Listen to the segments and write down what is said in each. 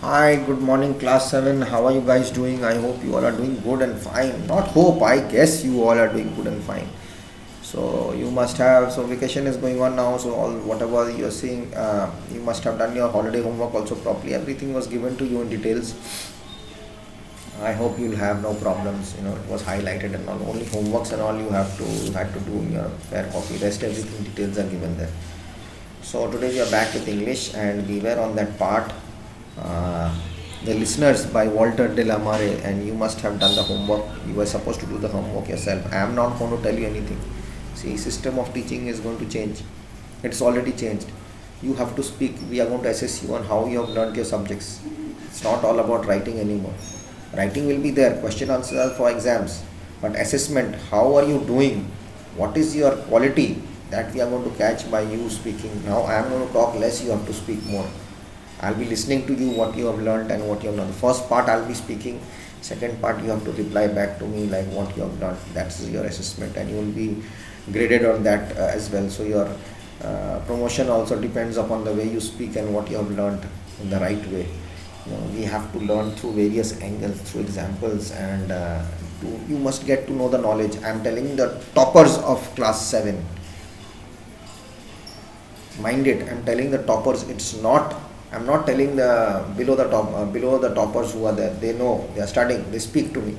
Hi, good morning, class 7. How are you guys doing? I hope you all are doing good and fine. Not hope, I guess you all are doing good and fine. So, you must have, so vacation is going on now. So, all whatever you're seeing, you must have done your holiday homework also properly. Everything was given to you in details. I hope you'll have no problems. It was highlighted and all. Only homeworks and all you had to do in your fair copy. Rest everything details are given there. So today we are back with English and we were on that part, uh, the listeners by Walter de la Mare, and you must have done the homework. You were supposed to do the homework yourself. I am not going to tell you anything. See, system of teaching is going to change. It's already changed. You have to speak. We are going to assess you on how you have learnt your subjects. It's not all about writing anymore. Writing will be there, question answer for exams, but assessment, how are you doing? What is your quality? That we are going to catch by you speaking. Now I am going to talk less, you have to speak more. I'll be listening to you what you have learned and what you have learned. The first part I'll be speaking, second part you have to reply back to me like what you have learned. That's your assessment and you will be graded on that as well. So your promotion also depends upon the way you speak and what you have learned in the right way. We have to learn through various angles, through examples, and you must get to know the knowledge. I'm telling the toppers of class 7. Mind it, I'm telling the toppers. I'm not telling the below the toppers who are there. They know, they are studying, they speak to me.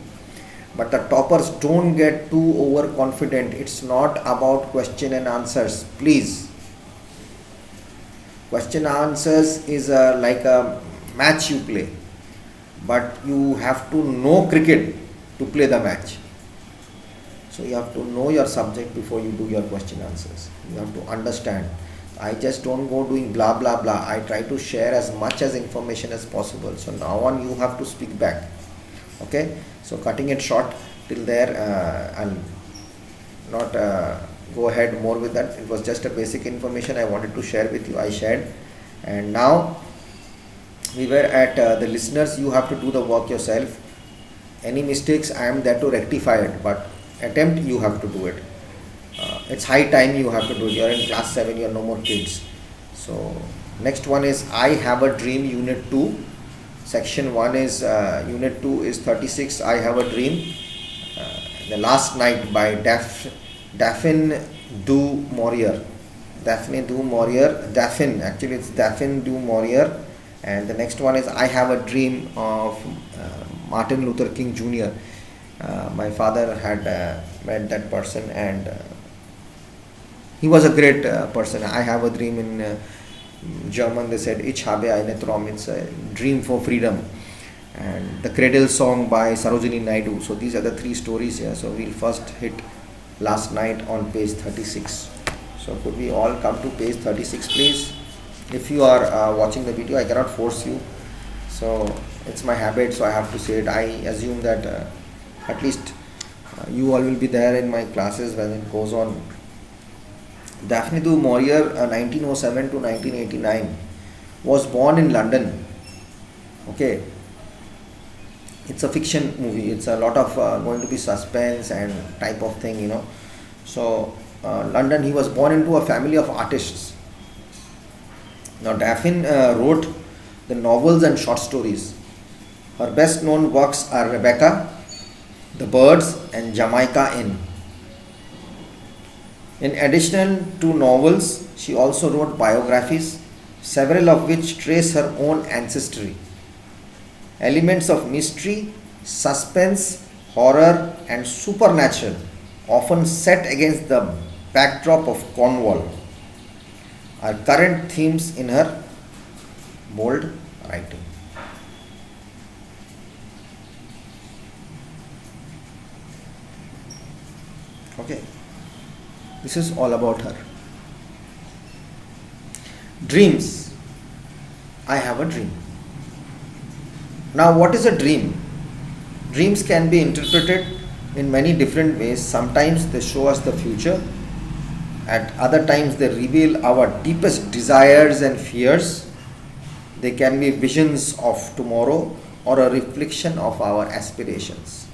But the toppers, don't get too overconfident. It's not about question and answers, please. Question answers is like a match you play, but you have to know cricket to play the match. So you have to know your subject before you do your question answers. You have to understand. I just don't go doing blah blah blah. I try to share as much as information as possible. So now on you have to speak back. Okay, so cutting it short till there, I'll not go ahead more with that. It was just a basic information I wanted to share with you. I shared, and now we were at the listeners. You have to do the work yourself. Any mistakes, I am there to rectify it, but attempt, you have to do it. It's high time you have to do it. You're in class 7, you're no more kids. So next one is I Have a Dream, unit 2. Section 1 is unit 2 is 36, I Have a Dream. The Last Night by Daphne du Maurier. Actually it's Daphne du Maurier. And the next one is I Have a Dream of Martin Luther King Jr. My father had met that person, and he was a great person. I have a dream in German. They said Ich habe eine Traum. It's a dream for freedom. And the Cradle song by Sarojini Naidu. So these are the three stories here. So we'll first hit Last Night on page 36. So could we all come to page 36, please? If you are watching the video, I cannot force you. So it's my habit, so I have to say it. I assume that at least you all will be there in my classes when it goes on. Daphne du Maurier, 1907 to 1989, was born in London. Okay, it's a fiction movie. It's a lot of going to be suspense and type of thing, So London, he was born into a family of artists. Now Daphne wrote the novels and short stories. Her best known works are Rebecca, The Birds, and Jamaica Inn. In addition to novels, she also wrote biographies, several of which trace her own ancestry. Elements of mystery, suspense, horror, and supernatural, often set against the backdrop of Cornwall, are current themes in her bold writing. Okay, this is all about her. Dreams. I have a dream. Now, what is a dream? Dreams can be interpreted in many different ways. Sometimes they show us the future, at other times they reveal our deepest desires and fears. They can be visions of tomorrow or a reflection of our aspirations.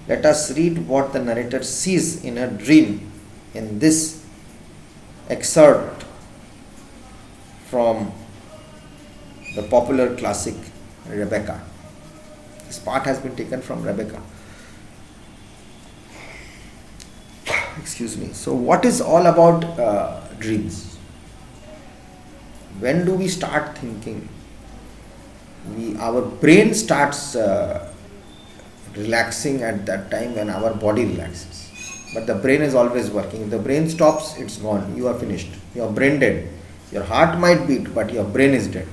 Let us read what the narrator sees in her dream in this excerpt from the popular classic Rebecca. This part has been taken from Rebecca. Excuse me. So, what is all about dreams? When do we start thinking? Our brain starts relaxing at that time when our body relaxes. But the brain is always working. If the brain stops, it's gone. You are finished. You are brain dead. Your heart might beat, but your brain is dead.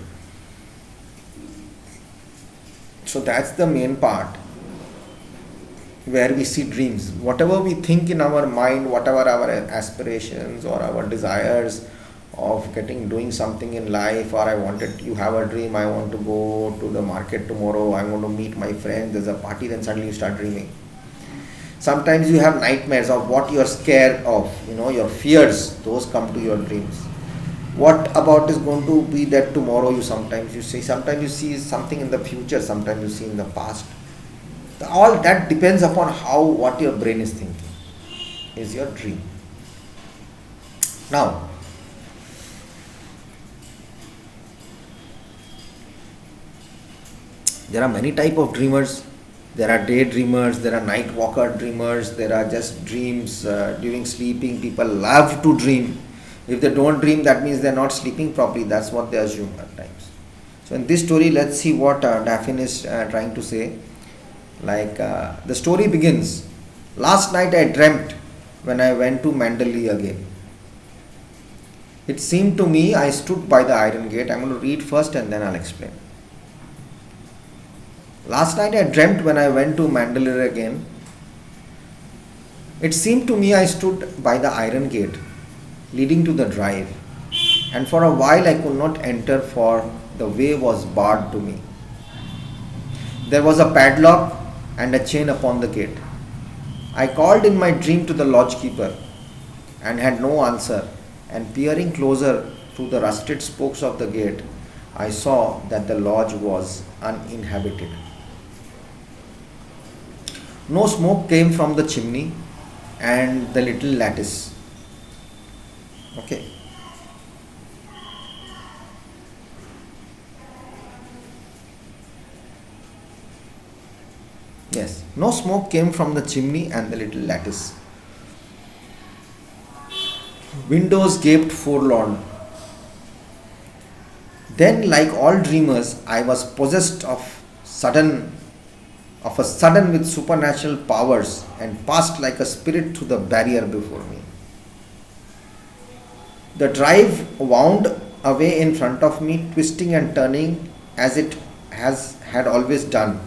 So that's the main part where we see dreams. Whatever we think in our mind, whatever our aspirations or our desires of doing something in life, or you have a dream, I want to go to the market tomorrow, I want to meet my friends, there's a party, then suddenly you start dreaming. Sometimes you have nightmares of what you are scared of, your fears, those come to your dreams. What about is going to be that tomorrow sometimes you see something in the future, sometimes you see in the past. All that depends upon what your brain is thinking, is your dream. Now, there are many type of dreamers. There are daydreamers, there are night walker dreamers, there are just dreams during sleeping. People love to dream. If they don't dream, that means they're not sleeping properly. That's what they assume at times. So in this story, let's see what Daphne is trying to say. The story begins. Last night I dreamt when I went to Mandalay again. It seemed to me I stood by the iron gate. I'm going to read first and then I'll explain. Last night I dreamt when I went to Mandalay again. It seemed to me I stood by the iron gate leading to the drive, and for a while I could not enter, for the way was barred to me. There was a padlock and a chain upon the gate. I called in my dream to the lodgekeeper and had no answer, and peering closer through the rusted spokes of the gate, I saw that the lodge was uninhabited. No smoke came from the chimney and the little lattice. Okay. Yes, no smoke came from the chimney and the little lattice. Windows gaped forlorn. Then, like all dreamers, I was possessed of a sudden with supernatural powers, and passed like a spirit through the barrier before me. The drive wound away in front of me, twisting and turning as it had always done.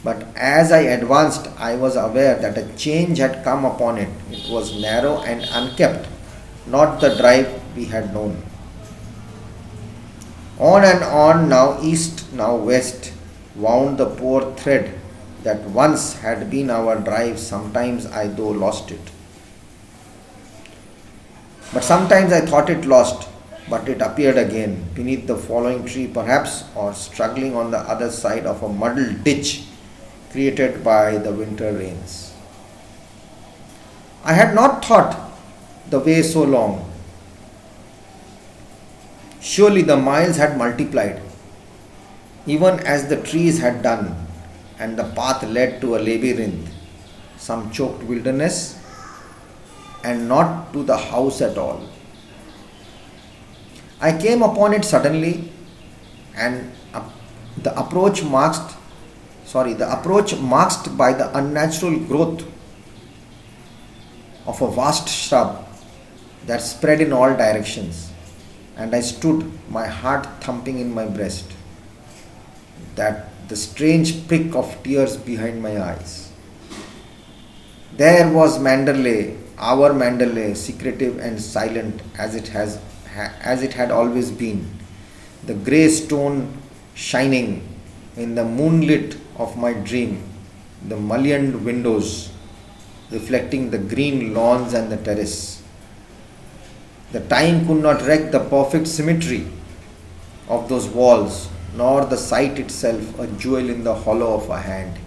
But as I advanced, I was aware that a change had come upon it. It was narrow and unkept, not the drive we had known. On and on, now east, now west, wound the poor thread that once had been our drive. Sometimes I though lost it. But sometimes I thought it lost, but it appeared again, beneath the following tree perhaps, or struggling on the other side of a muddled ditch created by the winter rains. I had not thought the way so long. Surely the miles had multiplied, even as the trees had done, and the path led to a labyrinth, some choked wilderness, and not to the house at all. I came upon it suddenly, and the approach masked by the unnatural growth of a vast shrub that spread in all directions, and I stood, my heart thumping in my breast, that the strange prick of tears behind my eyes. There was Mandalay, our Mandalay, secretive and silent as it had always been, the grey stone shining in the moonlit of my dream, the mullioned windows reflecting the green lawns and the terrace. The time could not wreck the perfect symmetry of those walls, nor the sight itself a jewel in the hollow of a hand.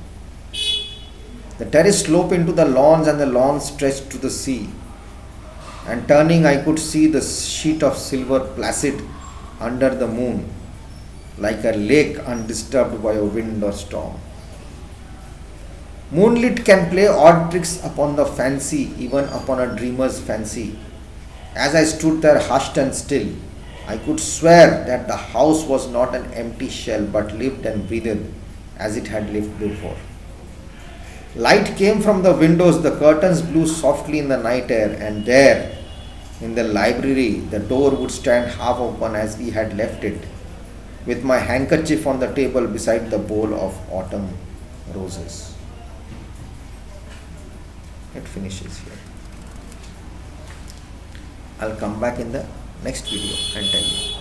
The terrace sloped into the lawns, and the lawns stretched to the sea, and turning I could see the sheet of silver placid under the moon, like a lake undisturbed by a wind or storm. Moonlit can play odd tricks upon the fancy, even upon a dreamer's fancy. As I stood there hushed and still, I could swear that the house was not an empty shell but lived and breathed as it had lived before. Light came from the windows, the curtains blew softly in the night air, and there, in the library, the door would stand half open as we had left it, with my handkerchief on the table beside the bowl of autumn roses. It finishes here. I'll come back in the next video and tell you.